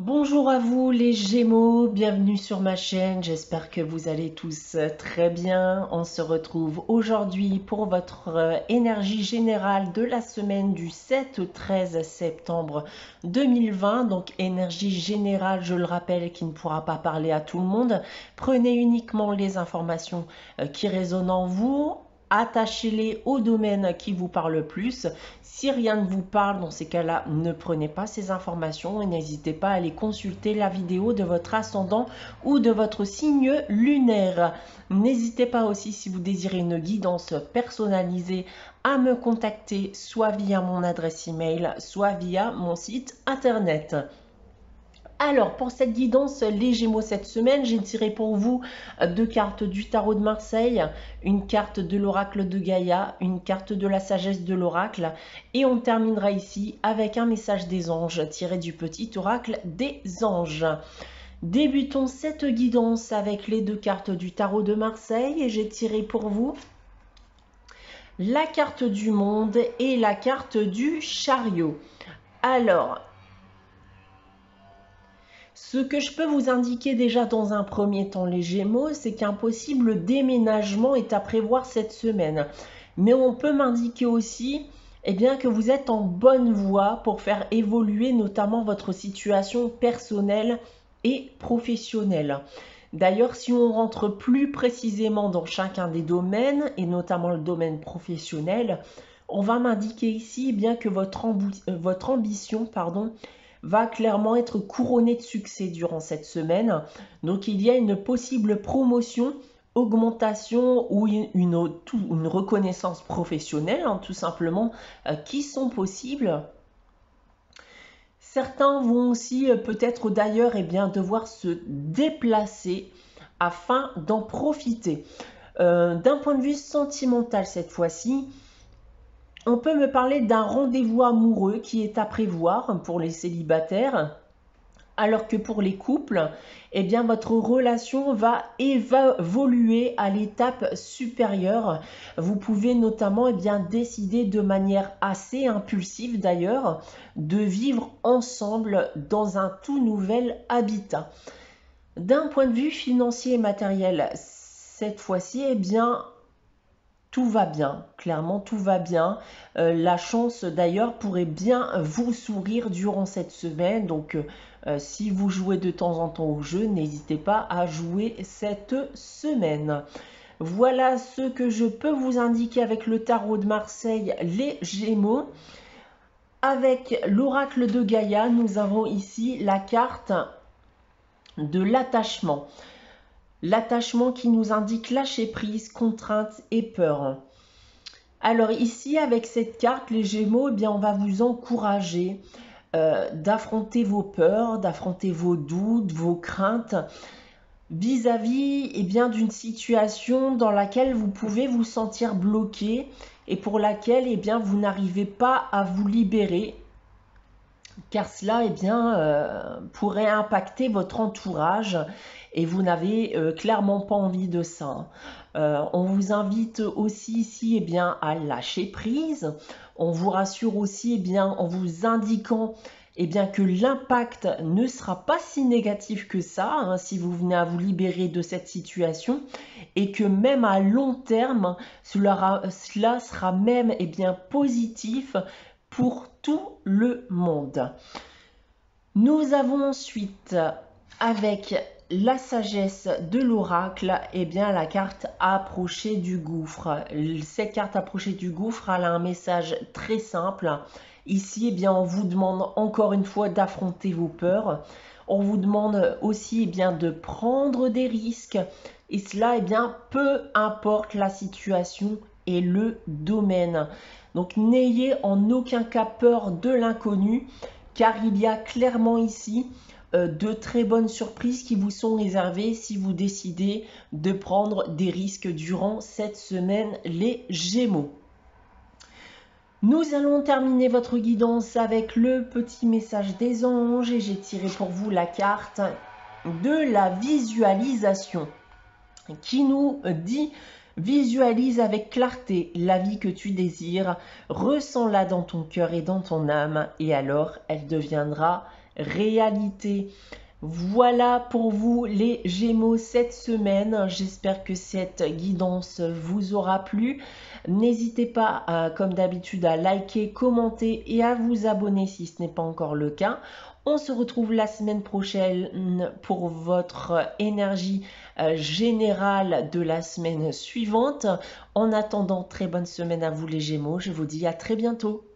Bonjour à vous les Gémeaux, bienvenue sur ma chaîne, j'espère que vous allez tous très bien. On se retrouve aujourd'hui pour votre énergie générale de la semaine du 7 au 13 septembre 2020. Donc énergie générale, je le rappelle, qui ne pourra pas parler à tout le monde. Prenez uniquement les informations qui résonnent en vous. Attachez-les au domaine qui vous parle le plus. Si rien ne vous parle, dans ces cas-là, ne prenez pas ces informations et n'hésitez pas à aller consulter la vidéo de votre ascendant ou de votre signe lunaire. N'hésitez pas aussi, si vous désirez une guidance personnalisée, à me contacter soit via mon adresse email, soit via mon site internet. Alors, pour cette guidance, les Gémeaux cette semaine, j'ai tiré pour vous deux cartes du tarot de Marseille, une carte de l'oracle de Gaïa, une carte de la sagesse de l'oracle. Et on terminera ici avec un message des anges tiré du petit oracle des anges. Débutons cette guidance avec les deux cartes du tarot de Marseille et j'ai tiré pour vous la carte du monde et la carte du chariot. Alors, ce que je peux vous indiquer déjà dans un premier temps, les Gémeaux, c'est qu'un possible déménagement est à prévoir cette semaine. Mais on peut m'indiquer aussi que vous êtes en bonne voie pour faire évoluer notamment votre situation personnelle et professionnelle. D'ailleurs, si on rentre plus précisément dans chacun des domaines, et notamment le domaine professionnel, on va m'indiquer ici que votre ambition va clairement être couronnée de succès durant cette semaine. Donc il y a une possible promotion, augmentation ou une reconnaissance professionnelle, tout simplement, qui sont possibles. Certains vont aussi peut-être d'ailleurs devoir se déplacer afin d'en profiter. D'un point de vue sentimental cette fois-ci, on peut me parler d'un rendez-vous amoureux qui est à prévoir pour les célibataires, alors que pour les couples, votre relation va évoluer à l'étape supérieure. Vous pouvez notamment décider de manière assez impulsive d'ailleurs de vivre ensemble dans un tout nouvel habitat. D'un point de vue financier et matériel, cette fois-ci, tout va bien, clairement tout va bien. La chance d'ailleurs pourrait bien vous sourire durant cette semaine. Donc si vous jouez de temps en temps au jeu, n'hésitez pas à jouer cette semaine. Voilà ce que je peux vous indiquer avec le tarot de Marseille, les Gémeaux. Avec l'oracle de Gaïa, nous avons ici la carte de l'attachement. L'attachement qui nous indique lâcher prise, contrainte et peur. Alors ici, avec cette carte, les Gémeaux, on va vous encourager d'affronter vos peurs, d'affronter vos doutes, vos craintes vis-à-vis d'une situation dans laquelle vous pouvez vous sentir bloqué et pour laquelle vous n'arrivez pas à vous libérer, car cela pourrait impacter votre entourage et vous n'avez clairement pas envie de ça. On vous invite aussi ici à lâcher prise. On vous rassure aussi en vous indiquant que l'impact ne sera pas si négatif que ça si vous venez à vous libérer de cette situation et que même à long terme, cela sera même positif pour tout le monde. Nous avons ensuite avec la sagesse de l'oracle, la carte approcher du gouffre. Cette carte approcher du gouffre, elle a un message très simple. Ici, on vous demande encore une fois d'affronter vos peurs. On vous demande aussi de prendre des risques. Et cela, peu importe la situation et le domaine. Donc, n'ayez en aucun cas peur de l'inconnu, car il y a clairement ici de très bonnes surprises qui vous sont réservées si vous décidez de prendre des risques durant cette semaine, les Gémeaux. Nous allons terminer votre guidance avec le petit message des anges et j'ai tiré pour vous la carte de la visualisation qui nous dit: visualise avec clarté la vie que tu désires, ressens-la dans ton cœur et dans ton âme et alors elle deviendra réalité. Voilà pour vous les Gémeaux cette semaine. J'espère que cette guidance vous aura plu. N'hésitez pas, comme d'habitude, à liker, commenter et à vous abonner si ce n'est pas encore le cas. On se retrouve la semaine prochaine pour votre énergie générale de la semaine suivante. En attendant, très bonne semaine à vous les Gémeaux. Je vous dis à très bientôt.